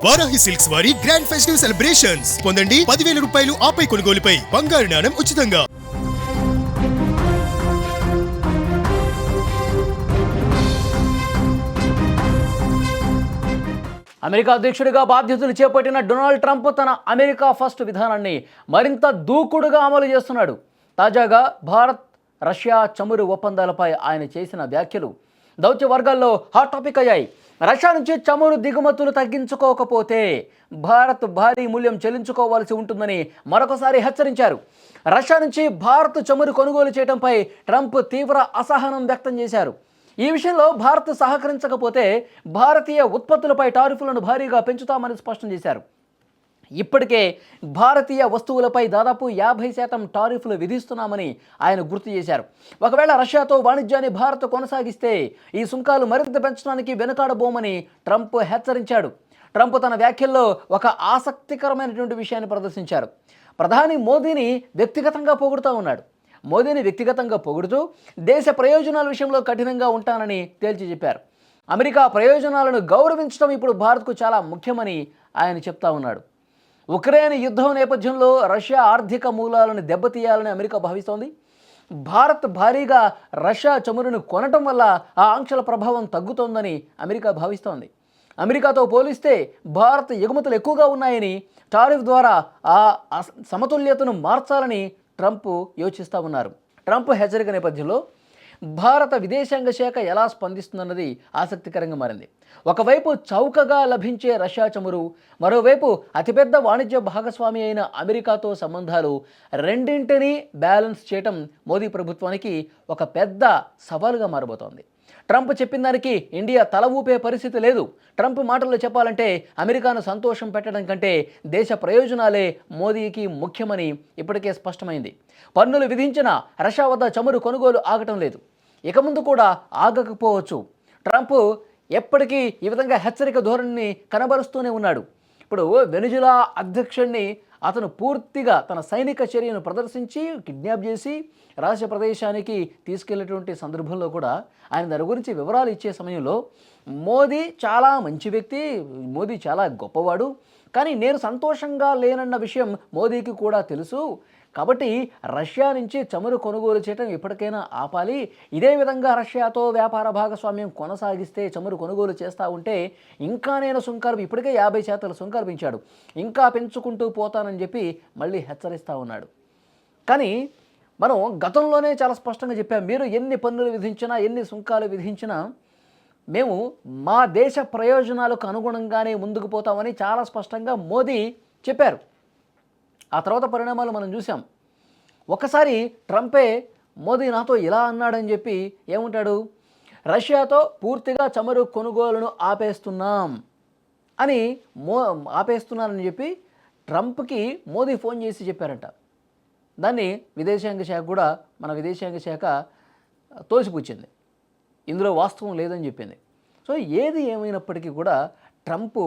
Varahi silks వారి grand festive celebrations పొందండి 10,000 రూపాయలు ఆపై కొనుగోలుపై బంగారు నాణెం ఉచితంగా. అమెరికా అధ్యక్షుడిగా బాధ్యతలు చేపట్టిన డొనాల్డ్ ట్రంప్ తన అమెరికా ఫస్ట్ విధానాన్ని మరింత దూకుడుగా అమలు చేస్తున్నాడు. తాజాగా భారత్ రష్యా చమురు ఒప్పందాలపై ఆయన చేసిన వ్యాఖ్యలు దౌత్య వర్గాల్లో హాట్ టాపిక్ అయ్యాయి. రష్యా నుంచి చమురు దిగుమతులు తగ్గించుకోకపోతే భారత్ భారీ మూల్యం చెల్లించుకోవాల్సి ఉంటుందని మరొకసారి హెచ్చరించారు. రష్యా నుంచి భారత్ చమురు కొనుగోలు చేయడంపై ట్రంప్ తీవ్ర అసహనం వ్యక్తం చేశారు. ఈ విషయంలో భారత్ సహకరించకపోతే భారతీయ ఉత్పత్తులపై టారిఫ్లను భారీగా పెంచుతామని స్పష్టం చేశారు. ఇప్పటికే భారతీయ వస్తువులపై దాదాపు 50% టారిఫ్లు విధిస్తున్నామని ఆయన గుర్తు చేశారు. ఒకవేళ రష్యాతో వాణిజ్యాన్ని భారత్ కొనసాగిస్తే ఈ సుంకాలు మరింత పెంచడానికి వెనుకాడబోమని ట్రంప్ హెచ్చరించాడు. ట్రంప్ తన వ్యాఖ్యల్లో ఒక ఆసక్తికరమైనటువంటి విషయాన్ని ప్రదర్శించారు. ప్రధాని మోదీని వ్యక్తిగతంగా పొగుడుతూ ఉన్నాడు. మోదీని వ్యక్తిగతంగా పొగుడుతూ దేశ ప్రయోజనాల విషయంలో కఠినంగా ఉంటానని తేల్చి చెప్పారు. అమెరికా ప్రయోజనాలను గౌరవించడం ఇప్పుడు భారత్కు చాలా ముఖ్యమని ఆయన చెప్తా ఉన్నాడు. ఉక్రెయిన్ యుద్ధం నేపథ్యంలో రష్యా ఆర్థిక మూలాలను దెబ్బతీయాలని అమెరికా భావిస్తోంది. భారత్ భారీగా రష్యా చమురును కొనటం వల్ల ఆ ఆంక్షల ప్రభావం తగ్గుతోందని అమెరికా భావిస్తోంది. అమెరికాతో పోలిస్తే భారత్ ఎగుమతులు ఎక్కువగా ఉన్నాయని, టారిఫ్ ద్వారా ఆ సమతుల్యతను మార్చాలని ట్రంప్ యోచిస్తూ ఉన్నారు. ట్రంప్ హెచ్చరిక నేపథ్యంలో భారత విదేశాంగ శాఖ ఎలా స్పందిస్తుందన్నది ఆసక్తికరంగా మారింది. ఒకవైపు చౌకగా లభించే రష్యా చమురు, మరోవైపు అతిపెద్ద వాణిజ్య భాగస్వామి అయిన అమెరికాతో సంబంధాలు, రెండింటినీ బ్యాలెన్స్ చేయటం మోదీ ప్రభుత్వానికి ఒక పెద్ద సవాలుగా మారబోతోంది. ట్రంప్ చెప్పిన దానికి ఇండియా తల ఊపే పరిస్థితి లేదు. ట్రంప్ మాటల్లో చెప్పాలంటే అమెరికాను సంతోషం పెట్టడం కంటే దేశ ప్రయోజనాలే మోదీకి ముఖ్యమని ఇప్పటికే స్పష్టమైంది. పన్నులు విధించిన రష్యా వద్ద చమురు కొనుగోలు ఆగటం లేదు, ఇక ముందు కూడా ఆగకపోవచ్చు. ట్రంప్ ఎప్పటికీ ఈ విధంగా హెచ్చరిక ధోరణిని కనబరుస్తూనే ఉన్నాడు. ఇప్పుడు వెనుజులా అధ్యక్షుడిని అతను పూర్తిగా తన సైనిక చర్యను ప్రదర్శించి కిడ్నాప్ చేసి రహస్య ప్రదేశానికి తీసుకెళ్లేటువంటి సందర్భంలో కూడా ఆయన దాని గురించి వివరాలు ఇచ్చే సమయంలో మోదీ చాలా మంచి వ్యక్తి, మోదీ చాలా గొప్పవాడు, కానీ నేను సంతోషంగా లేనన్న విషయం మోదీకి కూడా తెలుసు, కాబట్టి రష్యా నుంచి చమురు కొనుగోలు చేయడం ఎప్పటికైనా ఆపాలి, ఇదే విధంగా రష్యాతో వ్యాపార భాగస్వామ్యం కొనసాగిస్తే చమురు కొనుగోలు చేస్తూ ఉంటే ఇంకా నేను సుంకాలు ఇప్పటికే 50% సుంకాలు పెంచాడు, ఇంకా పెంచుకుంటూ పోతానని చెప్పి మళ్ళీ హెచ్చరిస్తూ ఉన్నాడు. కానీ మనం గతంలోనే చాలా స్పష్టంగా చెప్పాం, మీరు ఎన్ని పన్నులు విధించినా ఎన్ని సుంకాలు విధించినా మేము మా దేశ ప్రయోజనాలకు అనుగుణంగానే ముందుకు పోతామని చాలా స్పష్టంగా మోదీ చెప్పారు. ఆ తర్వాత పరిణామాలు మనం చూసాం. ఒకసారి ట్రంపే మోదీ నాతో ఇలా అన్నాడని చెప్పి ఏమంటాడు, రష్యాతో పూర్తిగా చమురు కొనుగోలును ఆపేస్తున్నాం అని ఆపేస్తున్నానని చెప్పి ట్రంప్కి మోదీ ఫోన్ చేసి చెప్పారంట. దాన్ని విదేశాంగ శాఖ కూడా, మన విదేశాంగ శాఖ తోసిపుచ్చింది, ఇందులో వాస్తవం లేదని చెప్పింది. సో ఏది ఏమైనప్పటికీ కూడా ట్రంప్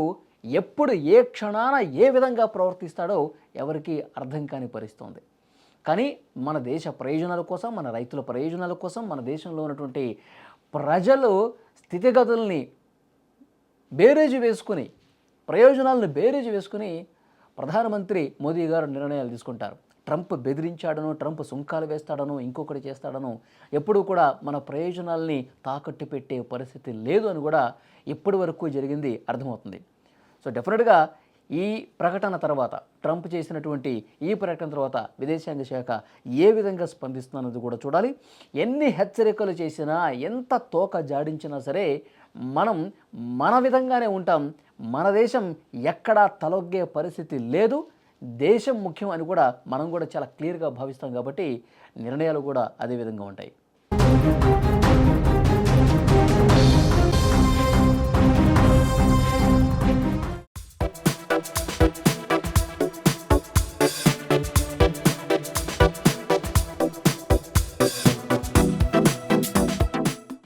ఎప్పుడు ఏ క్షణాన ఏ విధంగా ప్రవర్తిస్తాడో ఎవరికి అర్థం కాని పరిస్థితుంది. కానీ మన దేశ ప్రయోజనాల కోసం, మన రైతుల ప్రయోజనాల కోసం, మన దేశంలో ఉన్నటువంటి ప్రజలు స్థితిగతుల్ని బేరేజు వేసుకుని, ప్రయోజనాలను బేరేజు వేసుకుని ప్రధానమంత్రి మోదీ గారు నిర్ణయాలు తీసుకుంటారు. ట్రంప్ బెదిరించాడనో, ట్రంప్ సుంకాలు వేస్తాడనో, ఇంకొకటి చేస్తాడనో ఎప్పుడూ కూడా మన ప్రయోజనాల్ని తాకట్టు పెట్టే పరిస్థితి లేదు అని కూడా ఇప్పటి వరకు జరిగింది అర్థమవుతుంది. సో డెఫినెట్గా ఈ ప్రకటన తర్వాత, ట్రంప్ చేసినటువంటి ఈ ప్రకటన తర్వాత విదేశాంగ శాఖ ఏ విధంగా స్పందిస్తుందన్నది కూడా చూడాలి. ఎన్ని హెచ్చరికలు చేసినా, ఎంత తోక జాడించినా సరే మనం మన విధంగానే ఉంటాం. మన దేశం ఎక్కడా తలొగ్గే పరిస్థితి లేదు. దేశం ముఖ్యం అని కూడా మనం కూడా చాలా క్లియర్గా భావిస్తాం కాబట్టి నిర్ణయాలు కూడా అదే విధంగా ఉంటాయి.